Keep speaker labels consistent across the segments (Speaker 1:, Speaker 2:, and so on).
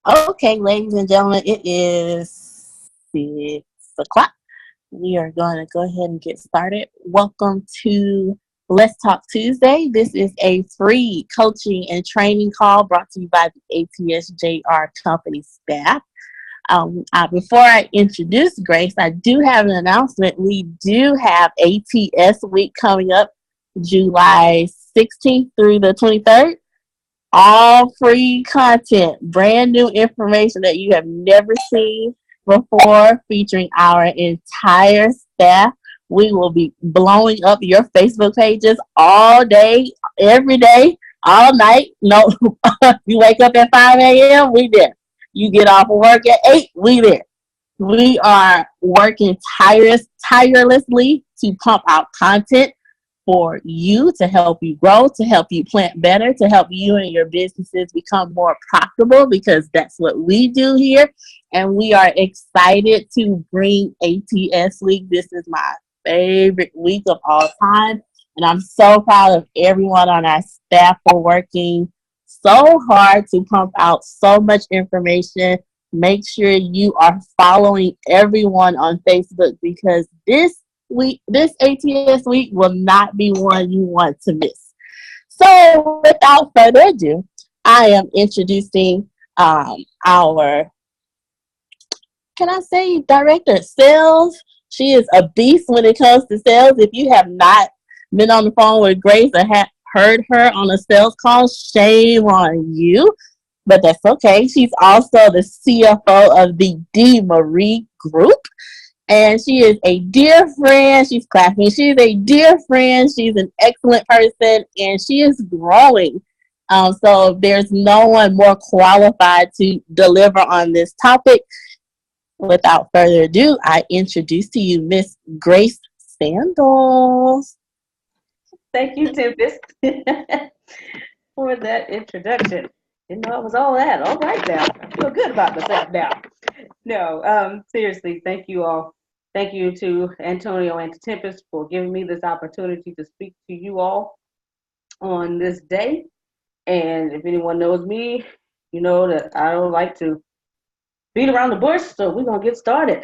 Speaker 1: Okay, ladies and gentlemen, it is 6 o'clock. We are going to go ahead and get started. Welcome to Let's Talk Tuesday. This is a free coaching and training call brought to you by the ATSJR company staff. Before I introduce Grace, I do have an announcement. We do have ATS week coming up July 16th through the 23rd. All free content, brand new information that you have never seen before, featuring our entire staff. We will be blowing up your Facebook pages all day, every day, all night. No, you wake up at 5 a.m., we there. You get off of work at 8, we there. We are working tirelessly to pump out content for you, to help you grow, to help you plant better, to help you and your businesses become more profitable, because that's what we do here. And we are excited to bring ATS Week. This is my favorite week of all time. And I'm so proud of everyone on our staff for working so hard to pump out so much information. Make sure you are following everyone on Facebook, because this ATS week will not be one you want to miss. So without further ado, I am introducing our, can I say, director of sales. She is a beast when it comes to sales. If you have not been on the phone with Grace or have heard her on a sales call, shame on you. But that's okay. She's also the CFO of the D. Marie Group. And she is a dear friend. She's clapping. She's a dear friend. She's an excellent person, and she is growing. So there's no one more qualified to deliver on this topic. Without further ado, I introduce to you Miss Grace Sandals.
Speaker 2: Thank you, Tempest, for that introduction. Didn't know it was all that. All right now. I feel good about myself now. No, seriously, thank you all. Thank you to Antonio and to Tempest for giving me this opportunity to speak to you all on this day. And if anyone knows me, you know that I don't like to beat around the bush, so we're going to get started.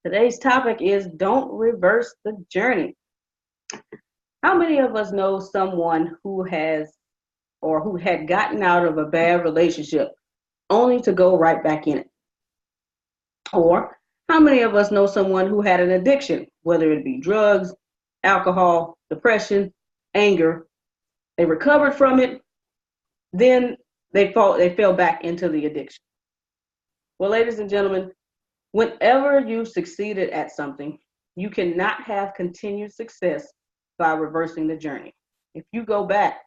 Speaker 2: Today's topic is don't reverse the journey. How many of us know someone who has or who had gotten out of a bad relationship only to go right back in it? Or how many of us know someone who had an addiction, whether it be drugs, alcohol, depression, anger? They recovered from it, then they fell back into the addiction. Well, ladies and gentlemen, whenever you succeeded at something, you cannot have continued success by reversing the journey. If you go back,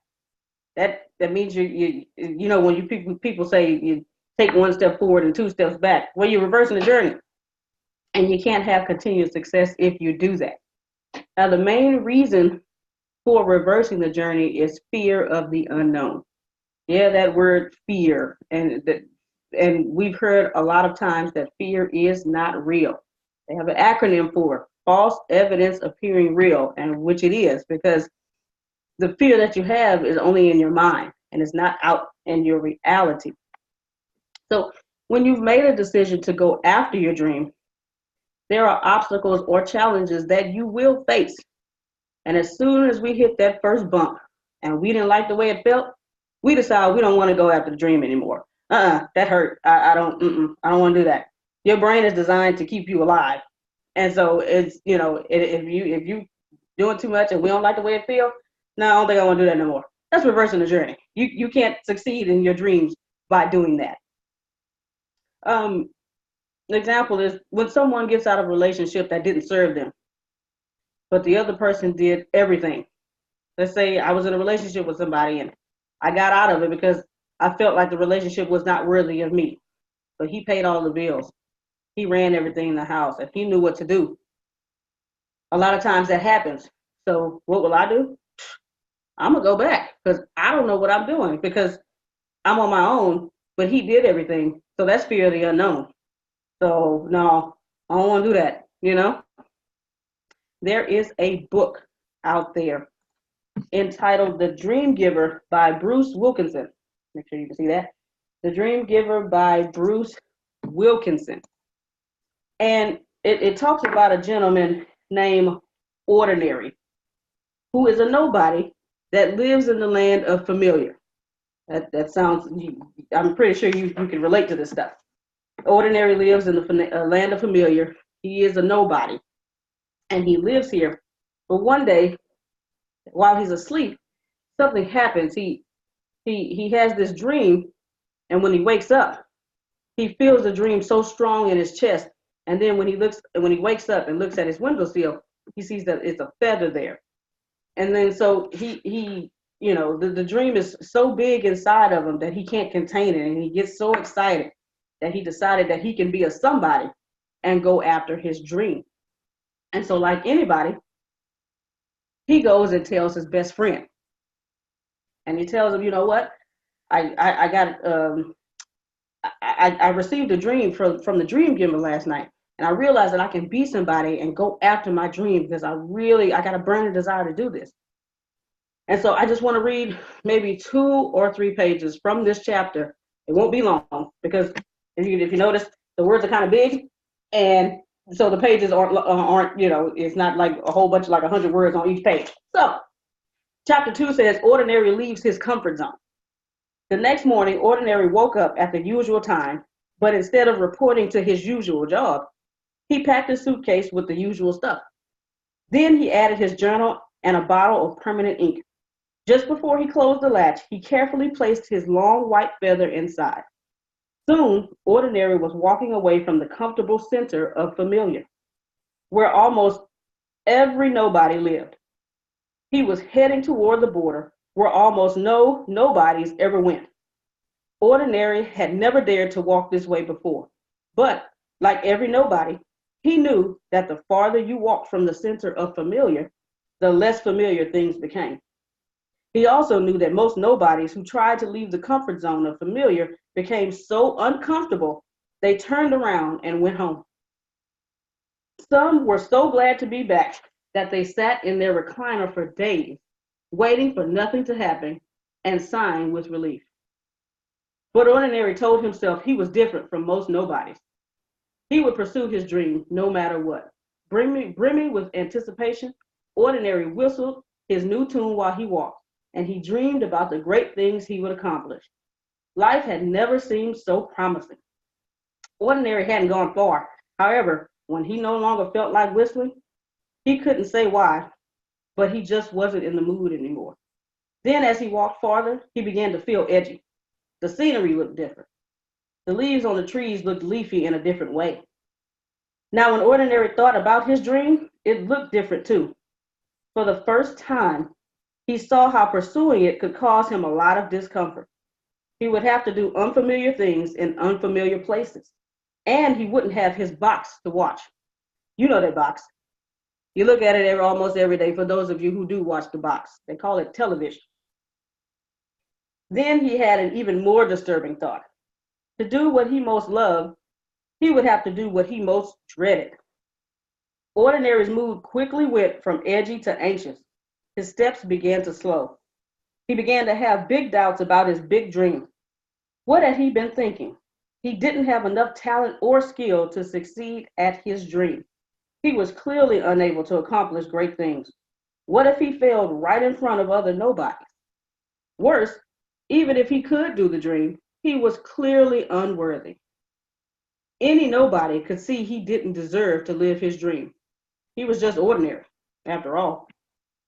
Speaker 2: that means you know when people say you take one step forward and two steps back, well, you're reversing the journey. And you can't have continued success if you do that. Now, the main reason for reversing the journey is fear of the unknown. Yeah, that word fear, and we've heard a lot of times that fear is not real. They have an acronym for false evidence appearing real, and which it is, because the fear that you have is only in your mind and it's not out in your reality. So when you've made a decision to go after your dream, there are obstacles or challenges that you will face. And as soon as we hit that first bump and we didn't like the way it felt, we decide we don't want to go after the dream anymore. That hurt. I don't want to do that. Your brain is designed to keep you alive. And so it's, if you doing too much and we don't like the way it feels, no, I don't think I want to do that no more. That's reversing the journey. You can't succeed in your dreams by doing that. An example is when someone gets out of a relationship that didn't serve them, but the other person did everything. Let's say I was in a relationship with somebody and I got out of it because I felt like the relationship was not worthy of me. But he paid all the bills. He ran everything in the house and he knew what to do. A lot of times that happens. So what will I do? I'm going to go back because I don't know what I'm doing because I'm on my own, but he did everything. So that's fear of the unknown. So no, I don't want to do that, There is a book out there entitled The Dream Giver by Bruce Wilkinson. Make sure you can see that. The Dream Giver by Bruce Wilkinson. And it talks about a gentleman named Ordinary, who is a nobody that lives in the land of familiar. That sounds, I'm pretty sure you can relate to this stuff. Ordinary lives in the land of familiar. He is a nobody, and he lives here. But one day, while he's asleep, something happens. He has this dream, and when he wakes up, he feels the dream so strong in his chest. And then when he wakes up and looks at his windowsill, he sees that it's a feather there. And then so he the dream is so big inside of him that he can't contain it, and he gets so excited that he decided that he can be a somebody and go after his dream. And so, like anybody, he goes and tells his best friend, and he tells him, you know what, I received a dream from the dream giver last night, and I realized that I can be somebody and go after my dream because I got a burning desire to do this. And so I just want to read maybe 2 or 3 pages from this chapter. It won't be long because if you notice, the words are kind of big, and so the pages aren't it's not like a whole bunch, like 100 words on each page. So chapter 2 says, Ordinary leaves his comfort zone. The next morning, Ordinary woke up at the usual time, but instead of reporting to his usual job, he packed his suitcase with the usual stuff. Then he added his journal and a bottle of permanent ink. Just before he closed the latch, he carefully placed his long white feather inside. Soon, Ordinary was walking away from the comfortable center of familiar, where almost every nobody lived. He was heading toward the border, where almost no nobodies ever went. Ordinary had never dared to walk this way before, but like every nobody, he knew that the farther you walked from the center of familiar, the less familiar things became. He also knew that most nobodies who tried to leave the comfort zone of familiar became so uncomfortable, they turned around and went home. Some were so glad to be back that they sat in their recliner for days, waiting for nothing to happen and sighing with relief. But Ordinary told himself he was different from most nobodies. He would pursue his dream no matter what. Brimming with anticipation, Ordinary whistled his new tune while he walked, and he dreamed about the great things he would accomplish. Life had never seemed so promising. Ordinary hadn't gone far. However, when he no longer felt like whistling, he couldn't say why, but he just wasn't in the mood anymore. Then as he walked farther, he began to feel edgy. The scenery looked different. The leaves on the trees looked leafy in a different way. Now, when Ordinary thought about his dream, it looked different too. For the first time, he saw how pursuing it could cause him a lot of discomfort. He would have to do unfamiliar things in unfamiliar places, and he wouldn't have his box to watch. You know that box. You look at it almost every day for those of you who do watch the box. They call it television. Then he had an even more disturbing thought. To do what he most loved, he would have to do what he most dreaded. Ordinary's mood quickly went from edgy to anxious. His steps began to slow. He began to have big doubts about his big dream. What had he been thinking? He didn't have enough talent or skill to succeed at his dream. He was clearly unable to accomplish great things. What if he failed right in front of other nobodies? Worse, even if he could do the dream, he was clearly unworthy. Any nobody could see he didn't deserve to live his dream. He was just ordinary, after all.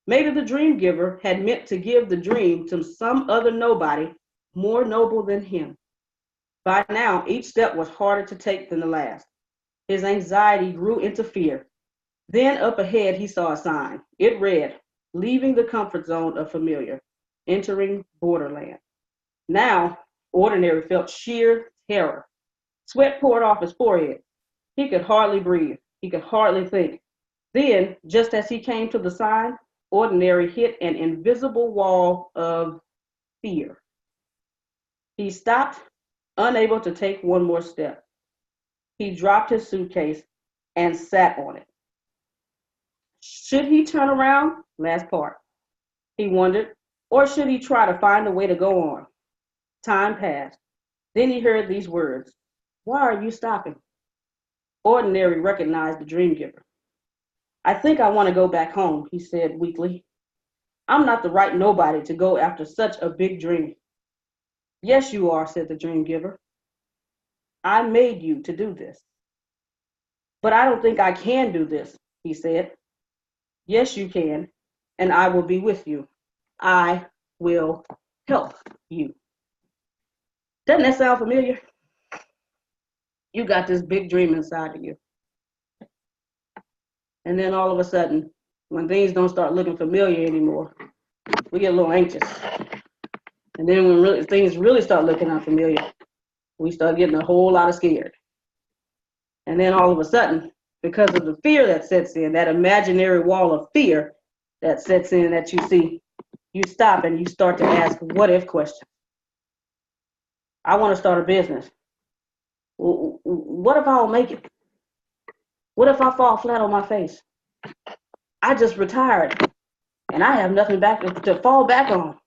Speaker 2: Maybe the dream giver had meant to give the dream to some other nobody more noble than him. By now, each step was harder to take than the last. His anxiety grew into fear. Then up ahead, he saw a sign. It read, leaving the comfort zone of familiar, entering borderland. Now, Ordinary felt sheer terror. Sweat poured off his forehead. He could hardly breathe. He could hardly think. Then, just as he came to the sign, Ordinary hit an invisible wall of fear. He stopped, unable to take one more step. He dropped his suitcase and sat on it. Should he turn around? Last part. He wondered. Or should he try to find a way to go on? Time passed. Then he heard these words, "Why are you stopping?" Ordinary recognized the dream giver. "I think I want to go back home," he said weakly. "I'm not the right nobody to go after such a big dream." "Yes, you are," said the dream giver. "I made you to do this." "But I don't think I can do this," he said. "Yes, you can, and I will be with you. I will help you." Doesn't that sound familiar? You got this big dream inside of you. And then all of a sudden, when things don't start looking familiar anymore, we get a little anxious. And then when things really start looking unfamiliar, we start getting a whole lot of scared. And then all of a sudden, because of the fear that sets in, that imaginary wall of fear that sets in that you see, you stop and you start to ask what if questions. I want to start a business. What if I don't make it? What if I fall flat on my face? I just retired and I have nothing back to fall back on.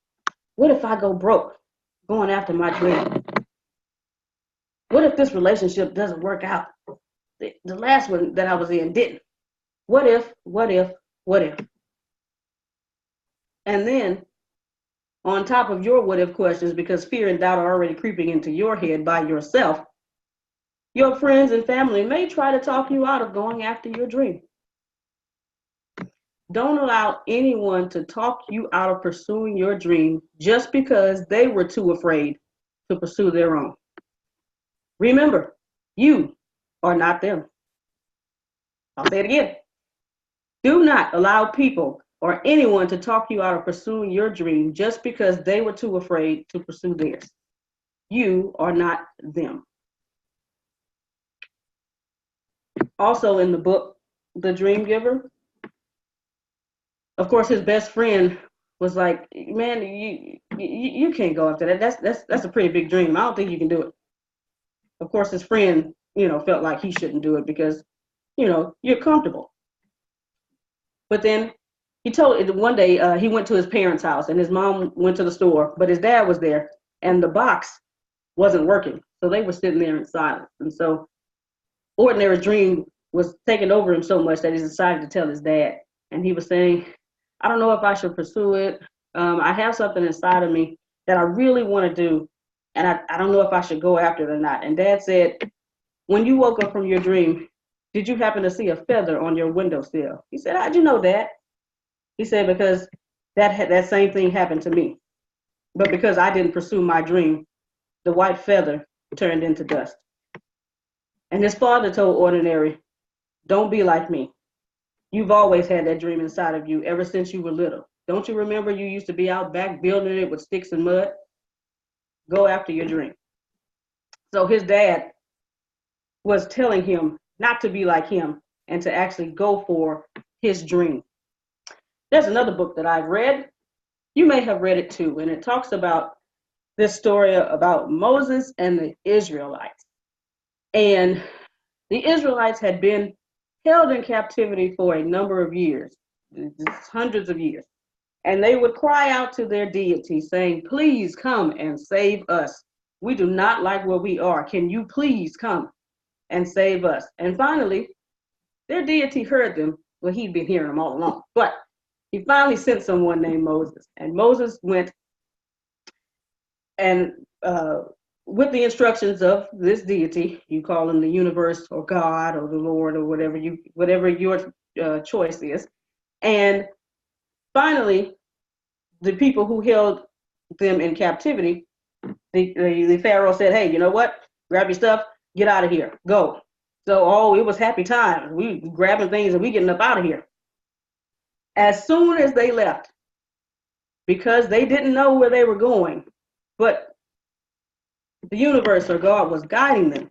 Speaker 2: What if I go broke going after my dream? What if this relationship doesn't work out? The last one that I was in didn't. What if, what if, what if? And then on top of your what if questions, because fear and doubt are already creeping into your head by yourself, your friends and family may try to talk you out of going after your dream. Don't allow anyone to talk you out of pursuing your dream just because they were too afraid to pursue their own. Remember, you are not them. I'll say it again. Do not allow people or anyone to talk you out of pursuing your dream just because they were too afraid to pursue theirs. You are not them. Also in the book, The Dream Giver, of course, his best friend was like, "Man, you can't go after that. That's a pretty big dream. I don't think you can do it." Of course, his friend, felt like he shouldn't do it because, you're comfortable. But then he told one day he went to his parents' house and his mom went to the store, but his dad was there and the box wasn't working. So they were sitting there in silence. And so Ordinary Dream was taking over him so much that he decided to tell his dad. And he was saying, "I don't know if I should pursue it. I have something inside of me that I really want to do. And I don't know if I should go after it or not." And Dad said, "When you woke up from your dream, did you happen to see a feather on your windowsill?" He said, "How'd you know that?" He said, "Because that same thing happened to me. But because I didn't pursue my dream, the white feather turned into dust." And his father told Ordinary, "Don't be like me. You've always had that dream inside of you ever since you were little. Don't you remember you used to be out back building it with sticks and mud? Go after your dream." So his dad was telling him not to be like him and to actually go for his dream. There's another book that I've read. You may have read it too, and it talks about this story about Moses and the Israelites. And the Israelites had been held in captivity for a number of years, hundreds of years. And they would cry out to their deity saying, "Please come and save us. We do not like where we are. Can you please come and save us?" And finally, their deity heard them. Well, he'd been hearing them all along, but he finally sent someone named Moses. And Moses went and with the instructions of this deity, you call him the universe or God or the Lord or whatever your choice is. And finally, the people who held them in captivity, the Pharaoh said, "Hey, you know what? Grab your stuff, get out of here, go." So, it was happy times. We grabbing things and we getting up out of here. As soon as they left, because they didn't know where they were going, but the universe or God was guiding them.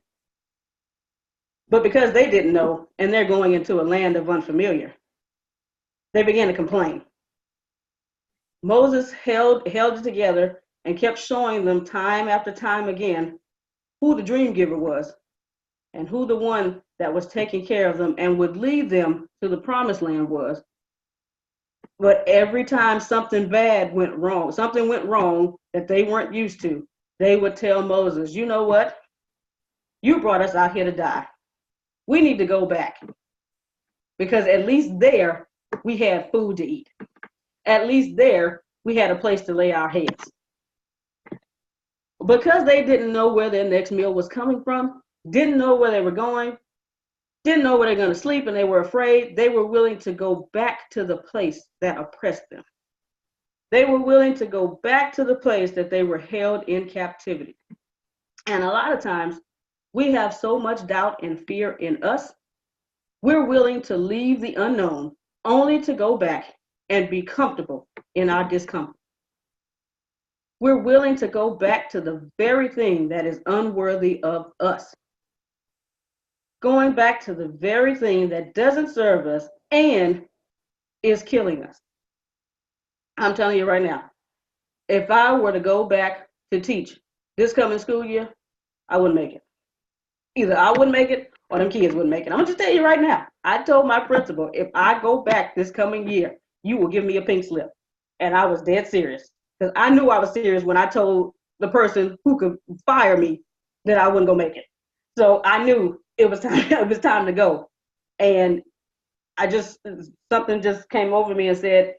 Speaker 2: But because they didn't know and they're going into a land of unfamiliar, they began to complain. Moses held it together and kept showing them time after time again who the dream giver was and who the one that was taking care of them and would lead them to the promised land was. But every time something bad went wrong, something went wrong that they weren't used to, they would tell Moses, you know what? You brought us out here to die. We need to go back because at least there we had food to eat. At least there we had a place to lay our heads. Because they didn't know where their next meal was coming from, didn't know where they were going, didn't know where they're going to sleep, and they were afraid, they were willing to go back to the place that oppressed them. They were willing to go back to the place that they were held in captivity. And a lot of times, we have so much doubt and fear in us, we're willing to leave the unknown only to go back and be comfortable in our discomfort. We're willing to go back to the very thing that is unworthy of us. Going back to the very thing that doesn't serve us and is killing us. I'm telling you right now, if I were to go back to teach this coming school year, I wouldn't make it. Either I wouldn't make it or them kids wouldn't make it. I'm gonna just tell you right now, I told my principal, if I go back this coming year, you will give me a pink slip. And I was dead serious. Because I knew I was serious when I told the person who could fire me that I wasn't gonna make it. So I knew it was time, it was time to go. And something just came over me and said,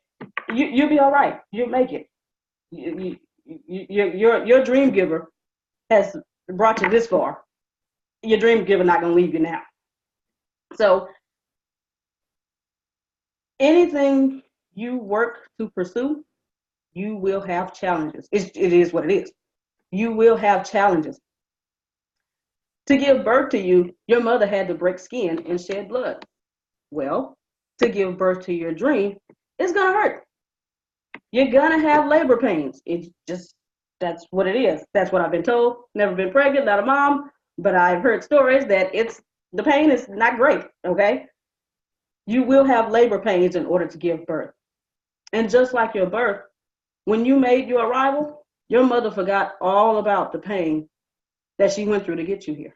Speaker 2: you'll be all right. You'll make it. Your dream giver has brought you this far. Your dream giver not gonna leave you now. So anything you work to pursue, you will have challenges. It is what it is. You will have challenges. To give birth to you, your mother had to break skin and shed blood. Well, to give birth to your dream, it's gonna hurt. You're gonna have labor pains. That's what it is. That's what I've been told. Never been pregnant, not a mom, but I've heard stories that the pain is not great, okay? You will have labor pains in order to give birth. And just like your birth, when you made your arrival, your mother forgot all about the pain that she went through to get you here.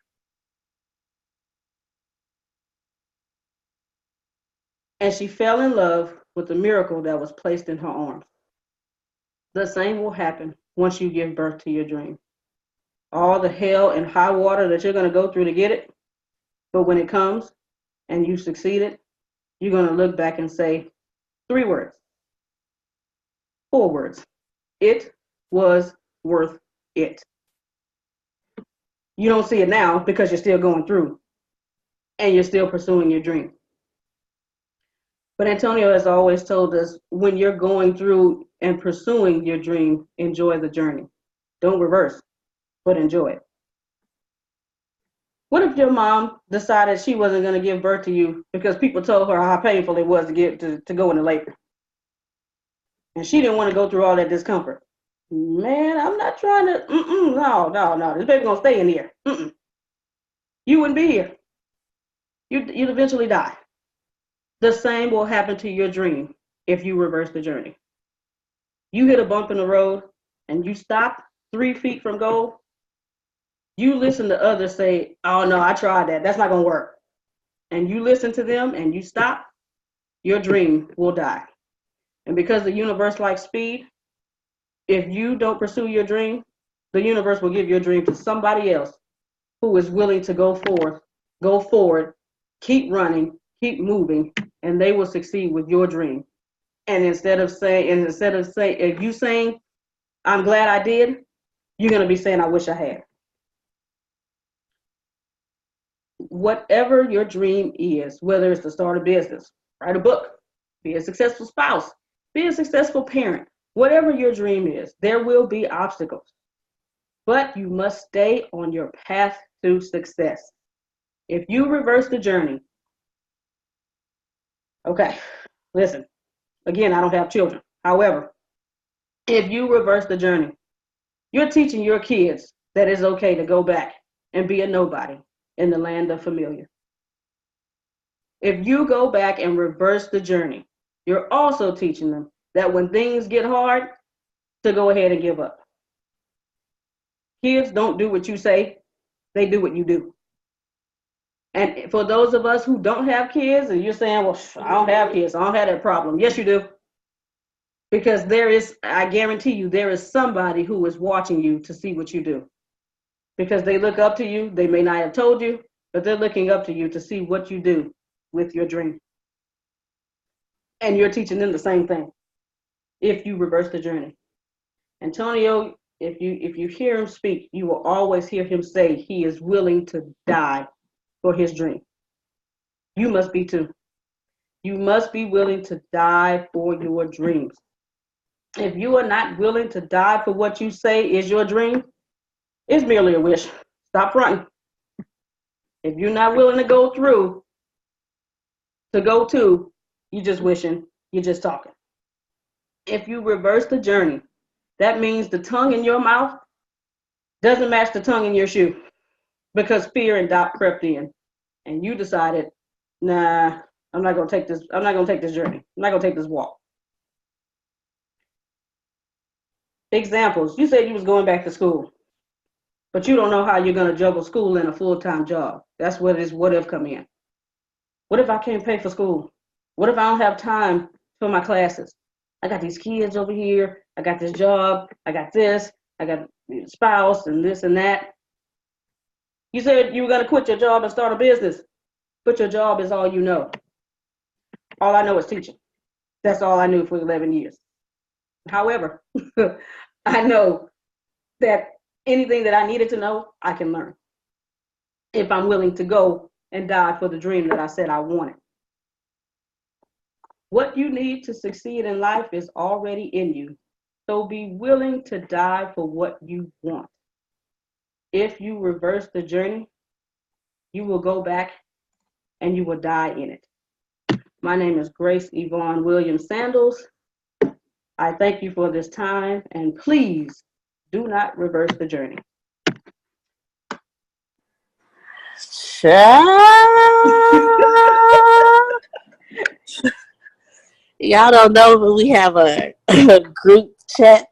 Speaker 2: And she fell in love with the miracle that was placed in her arms. The same will happen once you give birth to your dream. All the hell and high water that you're going to go through to get it, but when it comes and you succeeded, you're going to look back and say 3 words, 4 words. It was worth it. You don't see it now because you're still going through and you're still pursuing your dream. But Antonio has always told us, when you're going through and pursuing your dream, enjoy the journey. Don't reverse, but enjoy it. What if your mom decided she wasn't going to give birth to you because people told her how painful it was to go into labor? And she didn't want to go through all that discomfort. Man, I'm not trying to, no, this baby gonna stay in here. You wouldn't be here. You'd eventually die. The same will happen to your dream if you reverse the journey. You hit a bump in the road and you stop 3 feet from goal. You listen to others say, oh no, I tried that. That's not gonna work. And you listen to them and you stop, your dream will die. And because the universe likes speed, if you don't pursue your dream, the universe will give your dream to somebody else who is willing to go forward, keep running, keep moving, and they will succeed with your dream. And instead of saying, if you saying, I'm glad I did, you're going to be saying, I wish I had. Whatever your dream is, whether it's to start a business, write a book, be a successful spouse, be a successful parent, whatever your dream is, there will be obstacles. But you must stay on your path to success. If you reverse the journey, okay, listen, again, I don't have children. However, if you reverse the journey, you're teaching your kids that it's okay to go back and be a nobody in the land of familiar. If you go back and reverse the journey, you're also teaching them that when things get hard, to go ahead and give up. Kids don't do what you say, they do what you do. And for those of us who don't have kids, and you're saying, well, I don't have kids, I don't have that problem. Yes, you do. Because I guarantee you, there is somebody who is watching you to see what you do. Because they look up to you. They may not have told you, but they're looking up to you to see what you do with your dream. And you're teaching them the same thing if you reverse the journey. Antonio, if you hear him speak, you will always hear him say he is willing to die for his dream. You must be too. You must be willing to die for your dreams. If you are not willing to die for what you say is your dream, it's merely a wish. Stop fronting. If you're not willing to go through, to go to, you're just wishing, you're just talking. If you reverse the journey, that means the tongue in your mouth doesn't match the tongue in your shoe because fear and doubt crept in and you decided, nah, I'm not gonna take this journey. I'm not gonna take this walk. Examples, you said you was going back to school, but you don't know how you're gonna juggle school and a full-time job. That's what is what if come in. What if I can't pay for school? What if I don't have time for my classes? I got these kids over here, I got this job, I got this, I got a spouse and this and that. You said you were gonna quit your job and start a business, but your job is all you know. All I know is teaching. That's all I knew for 11 years. However, I know that anything that I needed to know, I can learn if I'm willing to go and die for the dream that I said I wanted. What you need to succeed in life is already in you. So be willing to die for what you want. If you reverse the journey, you will go back and you will die in it. My name is Grace Yvonne Williams Sandals. I thank you for this time, and please do not reverse the journey.
Speaker 1: Y'all don't know, but we have a group chat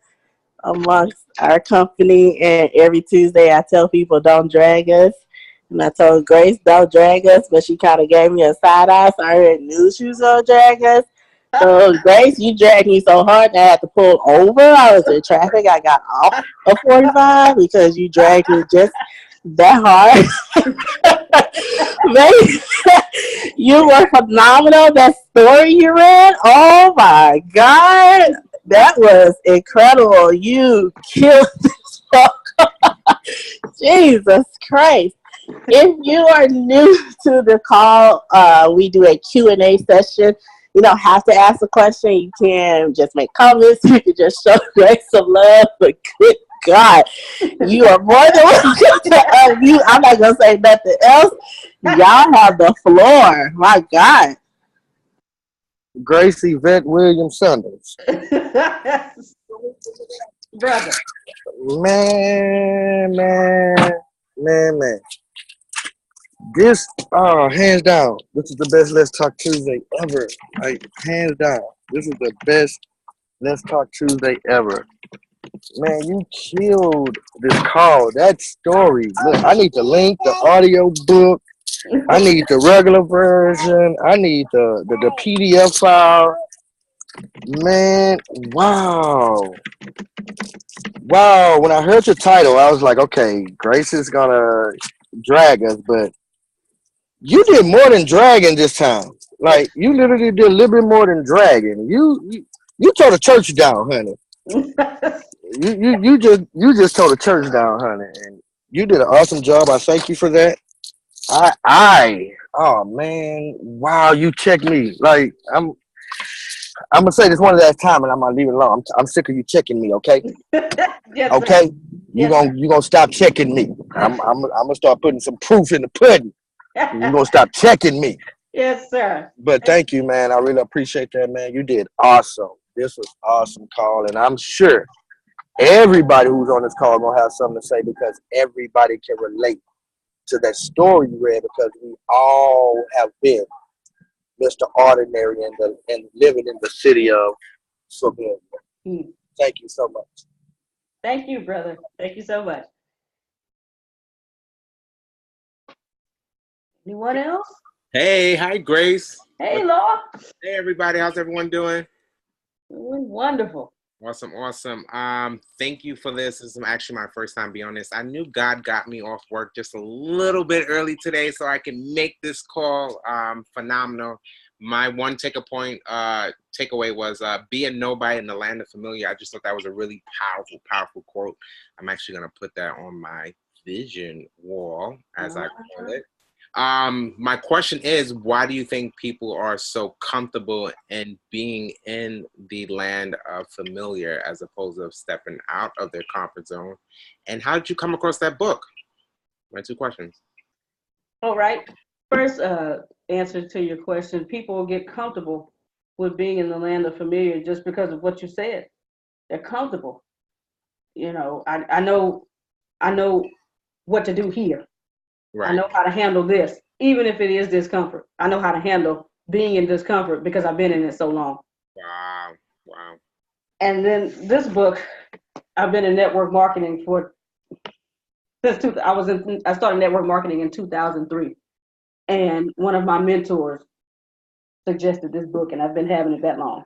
Speaker 1: amongst our company, and every Tuesday I tell people don't drag us. And I told Grace don't drag us, but she kind of gave me a side eye, so I already knew she was gonna drag us. So Grace, you dragged me so hard that I had to pull over. I was in traffic. I got off of 45 because you dragged me just that hard. Man, you were phenomenal. That story you read, oh my God, that was incredible. You killed this book. Jesus Christ. If you are new to the call, we do a Q&A session. You don't have to ask a question. You can just make comments. You can just show Grace some love. But good God, you are more than welcome to unmute. I'm not going to say nothing else. Y'all have the floor. My God.
Speaker 3: Grace Yvette Williams Sanders.
Speaker 2: Brother.
Speaker 3: Man. This, hands down, this is the best Let's Talk Tuesday ever. Like, hands down, this is the best Let's Talk Tuesday ever. Man, you killed this call. That story. Look, I need the link, the audio book. I need the regular version. I need the PDF file. Man, wow. Wow. When I heard your title, I was like, okay, Grace is gonna drag us, but you did more than dragging this time. Like, you literally did a little bit more than dragging. You tore the church down, honey. You just tore the church down, honey, and you did an awesome job. I thank you for that. Oh man, wow, you checked me. Like, I'm gonna say this one last time, and I'm gonna leave it alone. I'm sick of you checking me. Okay,
Speaker 2: Yes,
Speaker 3: okay.
Speaker 2: Sir.
Speaker 3: You
Speaker 2: Yes,
Speaker 3: gonna stop checking me. I'm gonna start putting some proof in the pudding. You're gonna stop checking me.
Speaker 2: Yes, sir.
Speaker 3: But thank you, man. I really appreciate that, man. You did awesome. This was awesome call, and I'm sure everybody who's on this call gonna have something to say because everybody can relate to that story you read because we all have been Mr. Ordinary and living in the city of suburbia. Thank you so much.
Speaker 2: Thank you, brother. Thank you so much. Anyone else?
Speaker 4: Hey, hi Grace.
Speaker 2: Hey, Law.
Speaker 4: Hey everybody, how's everyone doing?
Speaker 2: Wonderful.
Speaker 4: Awesome. Thank you for this. This is actually my first time being on this. I knew God got me off work just a little bit early today so I can make this call. Phenomenal. My one takeaway was be a nobody in the land of familiar. I just thought that was a really powerful quote. I'm actually gonna put that on my vision wall, as I call it. My question is, why do you think people are so comfortable in being in the land of familiar as opposed to stepping out of their comfort zone? And how did you come across that book? My two questions.
Speaker 2: All right. First answer to your question, people will get comfortable with being in the land of familiar just because of what you said. They're comfortable. You know, I know what to do here.
Speaker 4: Right.
Speaker 2: I know how to handle this, even if it is discomfort. I know how to handle being in discomfort because I've been in it so long.
Speaker 4: Wow.
Speaker 2: And then this book, I've been in network marketing I started network marketing in 2003. And one of my mentors suggested this book, and I've been having it that long.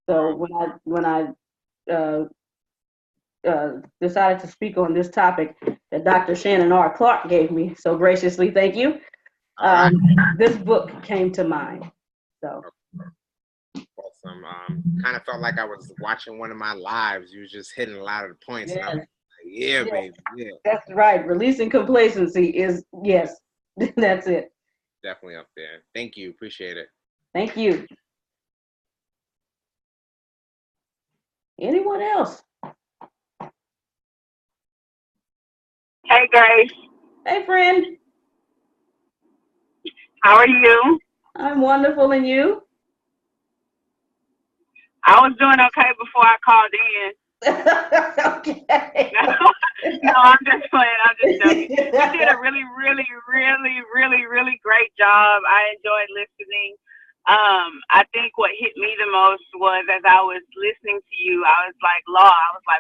Speaker 2: So when I decided to speak on this topic that Dr. Shannon R. Clark gave me so graciously, thank you. This book came to mind. So
Speaker 4: awesome. Kind of felt like I was watching one of my lives. You was just hitting a lot of the points.
Speaker 2: yes.
Speaker 4: And I was like, yeah, baby. Yeah.
Speaker 2: That's right. Releasing complacency is, yes, that's it.
Speaker 4: Definitely up there. Thank you. Appreciate it.
Speaker 2: Thank you. Anyone else?
Speaker 5: Hey, Grace.
Speaker 2: Hey, friend.
Speaker 5: How are you?
Speaker 2: I'm wonderful, and you?
Speaker 5: I was doing okay before I called in.
Speaker 2: Okay.
Speaker 5: No, I'm just playing. I'm just joking. You did a really great job. I enjoyed listening. I think what hit me the most was as I was listening to you, I was like,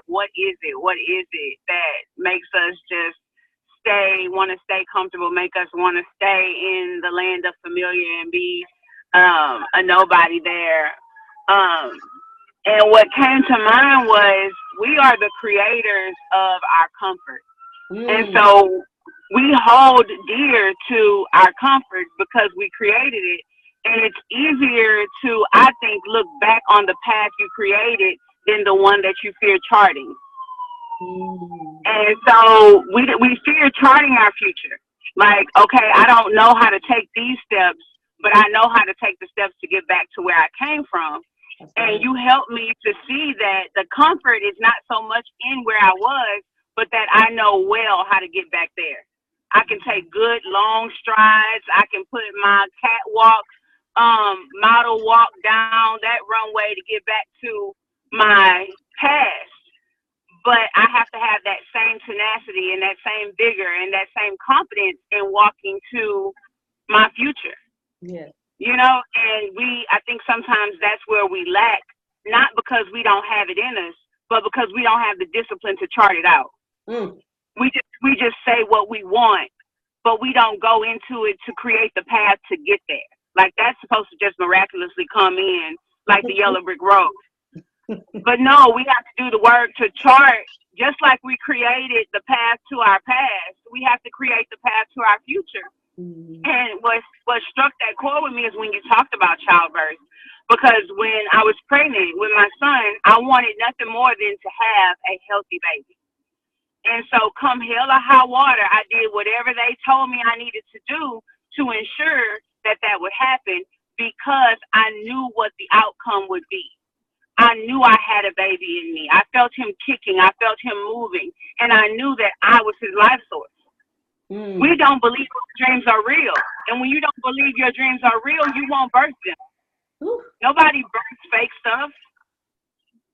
Speaker 5: what is it? What is it that makes us just want to stay comfortable, make us want to stay in the land of familiar and be a nobody there? And what came to mind was we are the creators of our comfort. And so we hold dear to our comfort because we created it. And it's easier to, I think, look back on the path you created than the one that you fear charting. And so we fear charting our future. Like, okay, I don't know how to take these steps, but I know how to take the steps to get back to where I came from. And you helped me to see that the comfort is not so much in where I was, but that I know well how to get back there. I can take good long strides. I can put my catwalk, model walk down that runway to get back to my past. But I have to have that same tenacity and that same vigor and that same confidence in walking to my future.
Speaker 2: Yeah.
Speaker 5: You know, and I think sometimes that's where we lack, not because we don't have it in us, but because we don't have the discipline to chart it out. We just say what we want, but we don't go into it to create the path to get there. Like that's supposed to just miraculously come in like the yellow brick road. But no, we have to do the work to chart, just like we created the path to our past. We have to create the path to our future. And what struck that chord with me is when you talked about childbirth. Because when I was pregnant with my son, I wanted nothing more than to have a healthy baby. And so come hell or high water, I did whatever they told me I needed to do to ensure that would happen because I knew what the outcome would be. I knew I had a baby in me. I felt him kicking. I felt him moving. And I knew that I was his life source. We don't believe our dreams are real. And when you don't believe your dreams are real, you won't birth them. Nobody births fake stuff.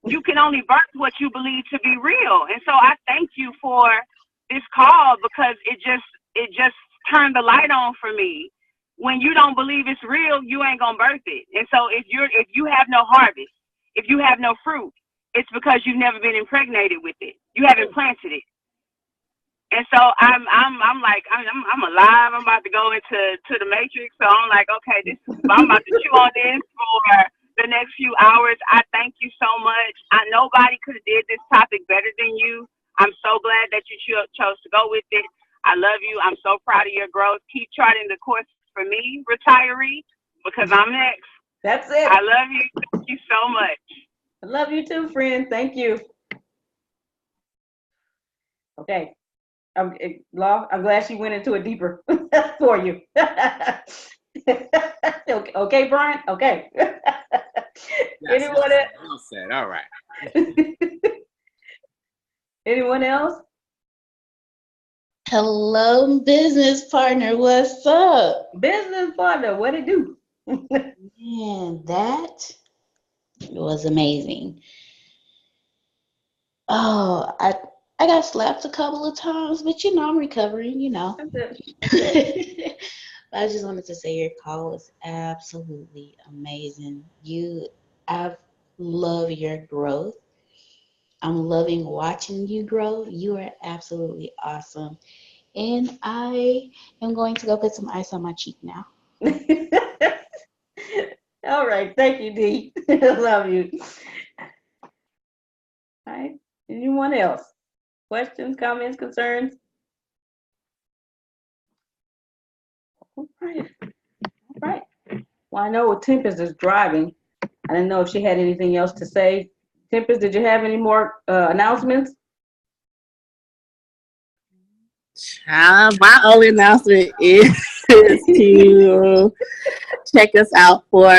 Speaker 5: You can only birth what you believe to be real. And so I thank you for this call because it just turned the light on for me. When you don't believe it's real, you ain't gonna birth it. And so if you have no harvest, if you have no fruit, it's because you've never been impregnated with it. You haven't planted it. And so I'm like, I'm alive. I'm about to go into the matrix. So I'm like, okay, I'm about to chew on this for the next few hours. I thank you so much. Nobody could have did this topic better than you. I'm so glad that you chose to go with it. I love you. I'm so proud of your growth. Keep charting the course for me, retiree, because I'm next.
Speaker 2: That's it.
Speaker 5: I love you. Thank you so much.
Speaker 2: I love you too, friend. Thank you. Okay. I'm glad she went into it deeper for you. Okay, Brian? Okay. Anyone else?
Speaker 4: Well said. All right.
Speaker 2: Anyone else?
Speaker 1: Hello, business partner. What's up?
Speaker 2: Business partner, what it do?
Speaker 1: Man, that was amazing. Oh, I got slapped a couple of times, but I'm recovering, I just wanted to say your call was absolutely amazing. I love your growth. I'm loving watching you grow. You are absolutely awesome. And I am going to go put some ice on my cheek now.
Speaker 2: All right. Thank you, Dee. Love you. All right. Anyone else? Questions, comments, concerns? All right. All right. Well, I know Tempest is driving. I didn't know if she had anything else to say. Tempest, did you have any more announcements?
Speaker 1: My only announcement is to check us out for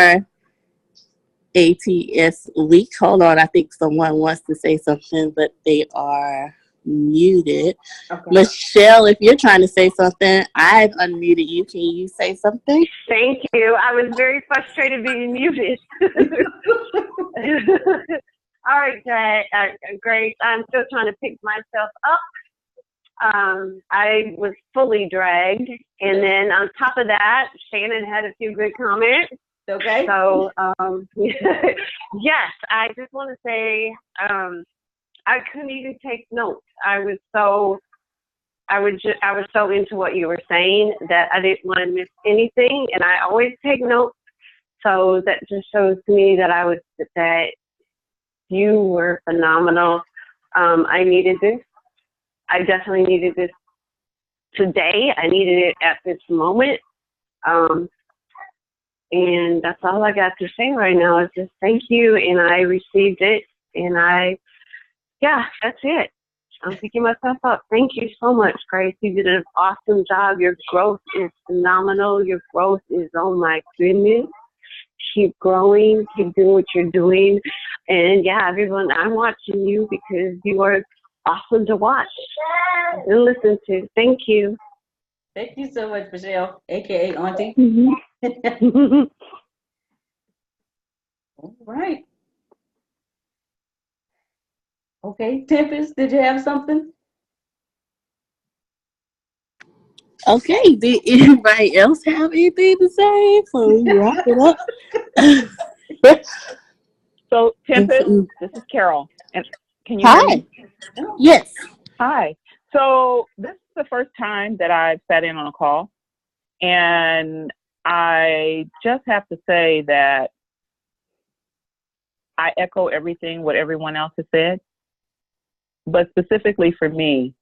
Speaker 1: ATS week. Hold on, I think someone wants to say something, but they are muted. Okay. Michelle, if you're trying to say something, I've unmuted you. Can you say something?
Speaker 6: Thank you. I was very frustrated being muted. All right, great. I'm still trying to pick myself up. I was fully dragged, and then on top of that, Shannon had a few good comments.
Speaker 2: Okay.
Speaker 6: So, yes, I just want to say I couldn't even take notes. I was so into what you were saying that I didn't want to miss anything, and I always take notes. So that just shows to me that you were phenomenal. I needed this. I definitely needed this today. I needed it at this moment. And that's all I got to say right now is just thank you. And I received it. And that's it. I'm picking myself up. Thank you so much, Grace. You did an awesome job. Your growth is phenomenal. Your growth is, oh my goodness. Keep growing. Keep doing what you're doing. And everyone, I'm watching you because you are awesome to watch and listen to. Thank you.
Speaker 2: Thank you so much, Michelle, aka Auntie.
Speaker 6: Mm-hmm.
Speaker 2: All right. Okay, Tempest, did you have something?
Speaker 1: Okay, did anybody else have anything to say before we wrap it up?
Speaker 7: So, Tempest, this is Carol. And can you
Speaker 1: Hi.
Speaker 7: hear me?
Speaker 1: Yes.
Speaker 7: Hi. So, this is the first time that I've sat in on a call. And I just have to say that I echo everything what everyone else has said. But specifically for me,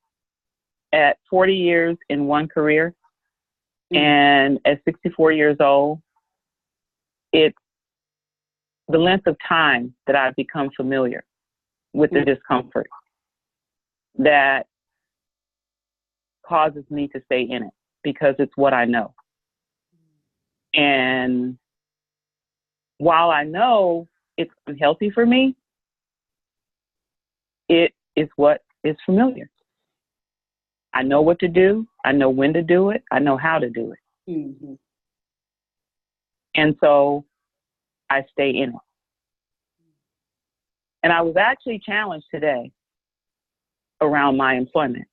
Speaker 7: at 40 years in one career and at 64 years old, it's the length of time that I've become familiar with the discomfort that causes me to stay in it because it's what I know. And while I know it's unhealthy for me, it is what is familiar. I know what to do. I know when to do it. I know how to do it.
Speaker 2: Mm-hmm.
Speaker 7: And so I stay in it. And I was actually challenged today around my employment.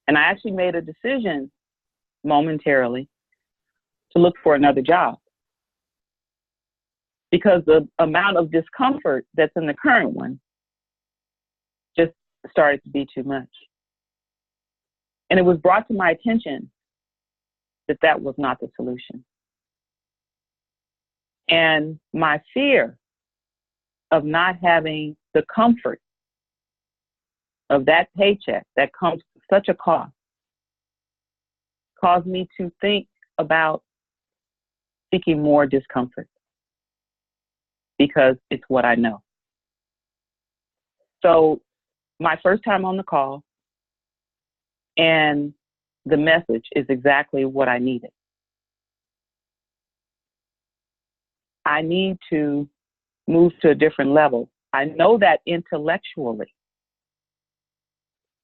Speaker 7: And I actually made a decision momentarily to look for another job because the amount of discomfort that's in the current one just started to be too much. And it was brought to my attention that that was not the solution. And my fear of not having the comfort of that paycheck that comes with such a cost caused me to think about seeking more discomfort because it's what I know. So my first time on the call, and the message is exactly what I needed. I need to move to a different level. I know that intellectually,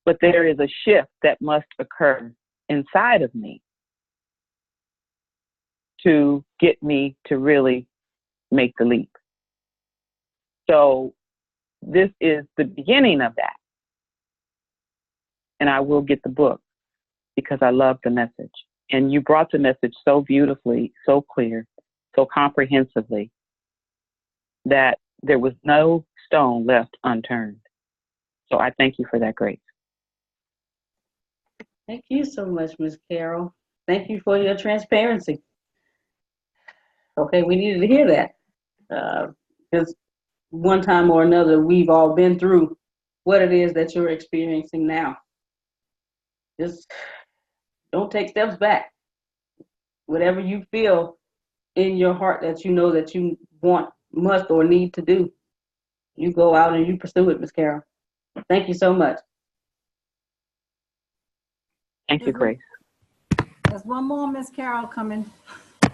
Speaker 7: but there is a shift that must occur inside of me to get me to really make the leap. So this is the beginning of that. And I will get the book because I love the message. And you brought the message so beautifully, so clear, so comprehensively that there was no stone left unturned. So I thank you for that, Grace.
Speaker 2: Thank you so much, Ms. Carol. Thank you for your transparency. Okay, we needed to hear that. Because one time or another, we've all been through what it is that you're experiencing now. Just don't take steps back. Whatever you feel in your heart that you know that you want, must, or need to do, you go out and you pursue it, Ms. Carol. Thank you so much.
Speaker 7: Thank you, Grace.
Speaker 8: There's one more Miss Carol coming.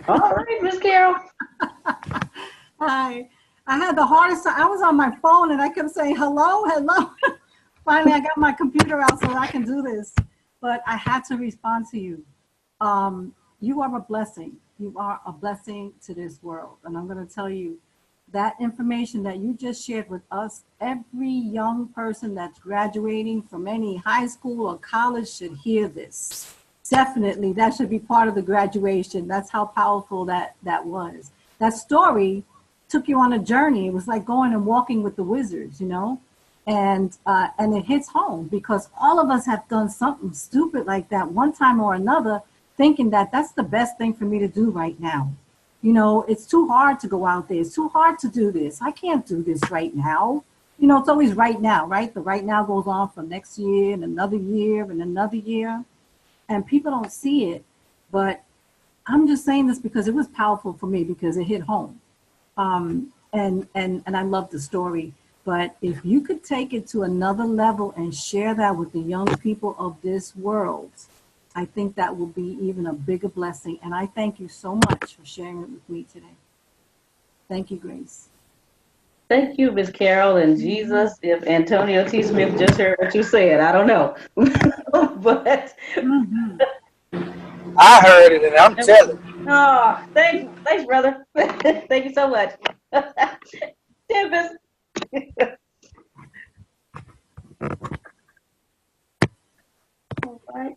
Speaker 2: All right, Miss Carol.
Speaker 8: Hi. I had the hardest time. I was on my phone and I kept saying, hello, hello. Finally, I got my computer out so I can do this. But I had to respond to you. You are a blessing. You are a blessing to this world. And I'm going to tell you, that information that you just shared with us, every young person that's graduating from any high school or college should hear this. Definitely, that should be part of the graduation. That's how powerful that was. That story took you on a journey. It was like going and walking with the wizards, you know? And it hits home because all of us have done something stupid like that one time or another, thinking that that's the best thing for me to do right now. You know, it's too hard to go out there. It's too hard to do this. I can't do this right now. You know, it's always right now, right? The right now goes on for next year and another year and another year. And people don't see it. But I'm just saying this because it was powerful for me because it hit home. And I love the story. But if you could take it to another level and share that with the young people of this world, I think that will be even a bigger blessing. And I thank you so much for sharing it with me today. Thank you, Grace.
Speaker 2: Thank you, Ms. Carol. And Jesus, if Antonio T. Smith just heard what you said, I don't know. But
Speaker 3: I heard it, and I'm telling you.
Speaker 2: oh, thanks, brother. Thank you so much. Tempest. All right.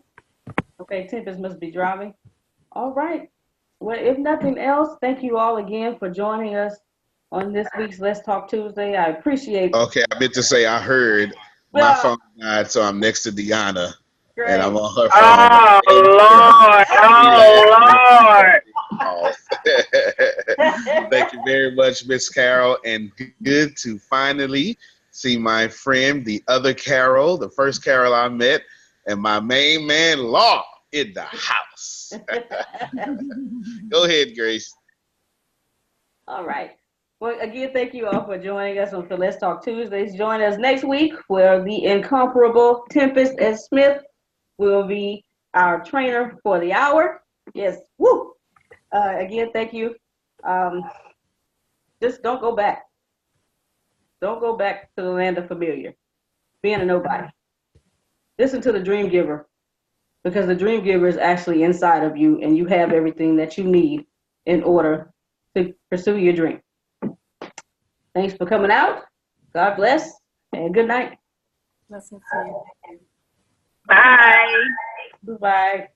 Speaker 2: Okay, Tempest must be driving. All right. Well, if nothing else, thank you all again for joining us on this week's Let's Talk Tuesday. I appreciate it.
Speaker 9: Okay, I meant to say I heard my phone died, so I'm next to Deanna.
Speaker 2: Great.
Speaker 9: And I'm on her phone.
Speaker 5: Oh,
Speaker 9: Lord. Thank you very much, Miss Carol. And good to finally see my friend, the other Carol, the first Carol I met, and my main man, Law, in the house. Go ahead, Grace.
Speaker 2: All right. Well, again, thank you all for joining us on Let's Talk Tuesdays. Join us next week where the incomparable Tempest S. Smith will be our trainer for the hour. Yes. Woo. Again, thank you. Just don't go back. Don't go back to the land of familiar, being a nobody. Listen to the dream giver, because the dream giver is actually inside of you and you have everything that you need in order to pursue your dream. Thanks for coming out. God bless and good night.
Speaker 8: Blessings to you.
Speaker 5: bye.
Speaker 2: Goodbye.